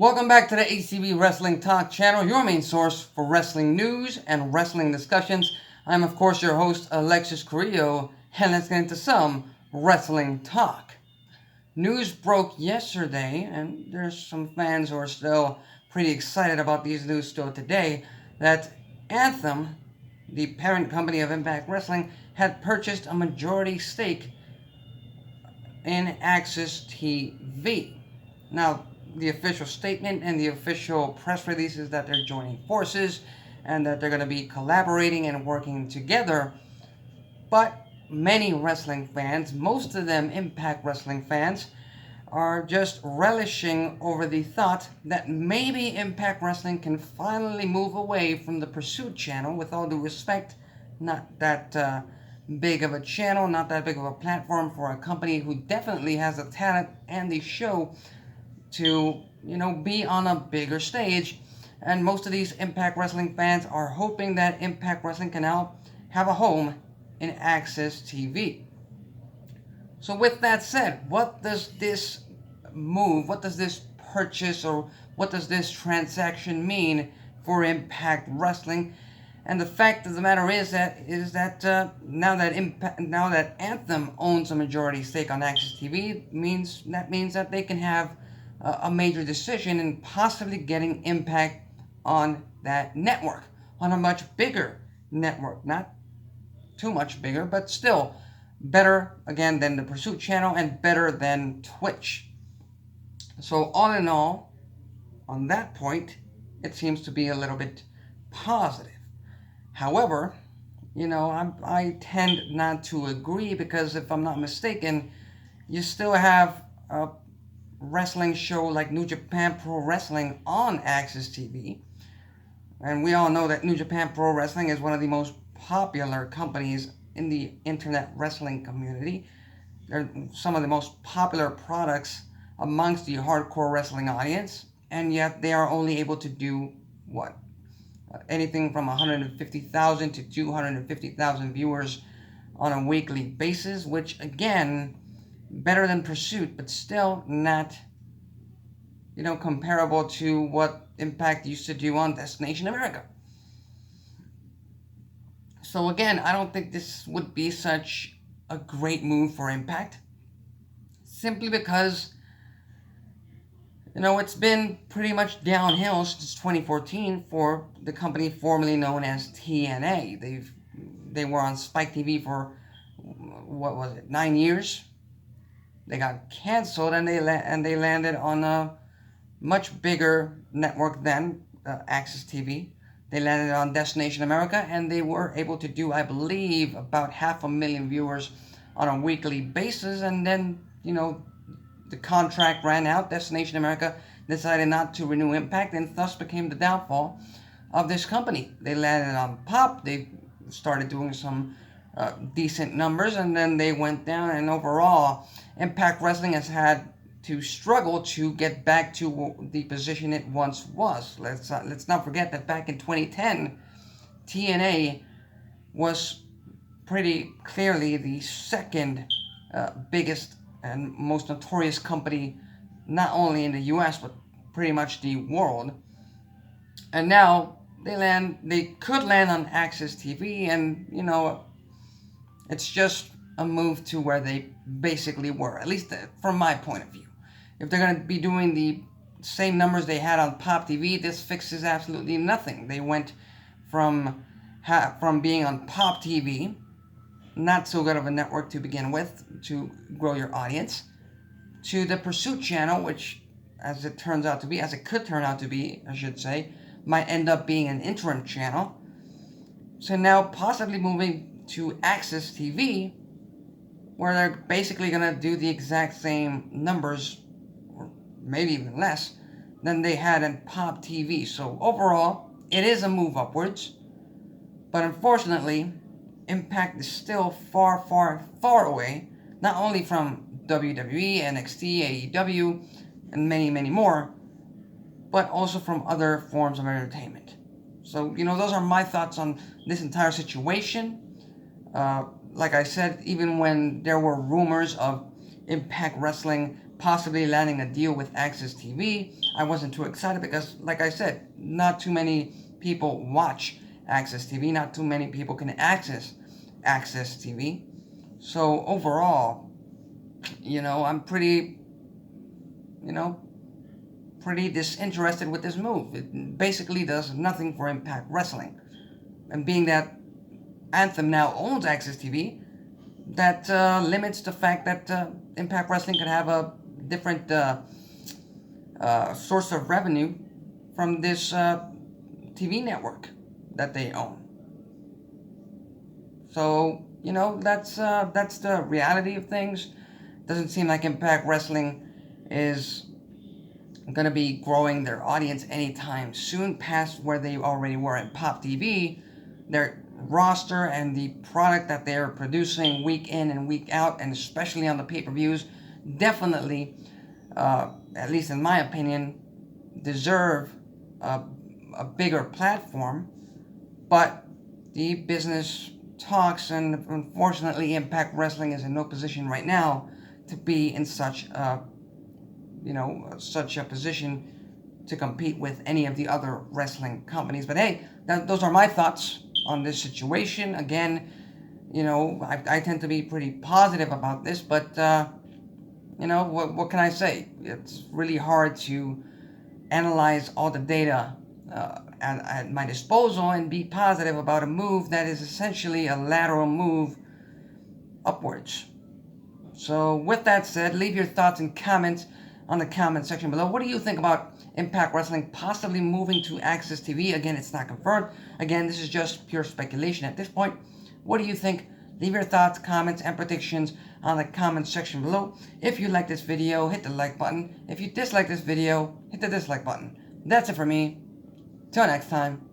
Welcome back to the ACB Wrestling Talk channel, your main source for wrestling news and wrestling discussions. I'm, of course, your host, Alexis Carrillo, and let's get into some wrestling talk. News broke yesterday, and there's some fans who are still pretty excited about these news still today, that Anthem, the parent company of Impact Wrestling, had purchased a majority stake in AXS TV. Now, the official statement and the official press release is that they're joining forces and that they're going to be collaborating and working together. But many wrestling fans, most of them Impact Wrestling fans, are just relishing over the thought that maybe Impact Wrestling can finally move away from the Pursuit channel. With all due respect, not that big of a channel, not that big of a platform for a company who definitely has the talent and the show to, be on a bigger stage. And most of these Impact Wrestling fans are hoping that Impact Wrestling can now have a home in AXS TV. So with that said, what does this move, what does this purchase, or what does this transaction mean for Impact Wrestling? And the fact of the matter is that now that Anthem owns a majority stake on AXS TV, means that they can have a major decision in possibly getting Impact on that network, on a much bigger network. Not too much bigger, but still better, again, than the Pursuit channel and better than Twitch. So all in all, on that point, it seems to be a little bit positive. However, I tend not to agree, because if I'm not mistaken, you still have a wrestling show like New Japan Pro Wrestling on AXS TV. And we all know that New Japan Pro Wrestling is one of the most popular companies in the internet wrestling community. They're some of the most popular products amongst the hardcore wrestling audience, and yet they are only able to do what? Anything from 150,000 to 250,000 viewers on a weekly basis, which again, better than Pursuit, but still not, comparable to what Impact used to do on Destination America. So again, I don't think this would be such a great move for Impact, simply because, it's been pretty much downhill since 2014 for the company formerly known as TNA. They were on Spike TV for, 9 years? They got canceled, and they landed on a much bigger network than AXS TV. They landed on Destination America, and they were able to do, I believe, about 500,000 viewers on a weekly basis. And then, the contract ran out. Destination America decided not to renew Impact, and thus became the downfall of this company. They landed on Pop. They started doing some decent numbers, and then they went down. And overall, Impact Wrestling has had to struggle to get back to the position it once was. Let's not forget that back in 2010, TNA was pretty clearly the second biggest and most notorious company, not only in the US, but pretty much the world. And now they could land on AXS TV, and it's just a move to where they basically were, at least from my point of view. If they're going to be doing the same numbers they had on Pop TV, this fixes absolutely nothing. They went from being on Pop TV, not so good of a network to begin with to grow your audience, to the Pursuit channel, which, as it could turn out to be, I should say, might end up being an interim channel. So now possibly moving to AXS TV, where they're basically going to do the exact same numbers, or maybe even less, than they had in Pop TV. So overall, it is a move upwards. But unfortunately, Impact is still far, far, far away, not only from WWE, NXT, AEW, and many, many more, but also from other forms of entertainment. So, those are my thoughts on this entire situation. Like I said, even when there were rumors of Impact Wrestling possibly landing a deal with AXS TV. I wasn't too excited because, like I said, not too many people watch AXS TV. Not too many people can access AXS TV. So overall, I'm pretty disinterested with this move. It basically does nothing for Impact Wrestling. And being that Anthem now owns AXS TV, that limits the fact that Impact Wrestling could have a different source of revenue from this TV network that they own. So, that's the reality of things. Doesn't seem like Impact Wrestling is going to be growing their audience anytime soon past where they already were at Pop TV. Their roster and the product that they're producing week in and week out, and especially on the pay-per-views, definitely, at least in my opinion, deserve a bigger platform. But the business talks, and unfortunately Impact Wrestling is in no position right now to be in such a position to compete with any of the other wrestling companies. But hey, those are my thoughts on this situation. Again, I tend to be pretty positive about this, but what can I say? It's really hard to analyze all the data at my disposal and be positive about a move that is essentially a lateral move upwards. So with that said, leave your thoughts and comments on the comment section below. What do you think about Impact Wrestling possibly moving to AXS TV? Again, it's not confirmed. Again, this is just pure speculation at this point. What do you think? Leave your thoughts, comments, and predictions on the comment section below. If you like this video, hit the like button. If you dislike this video, hit the dislike button. That's it for me. Till next time.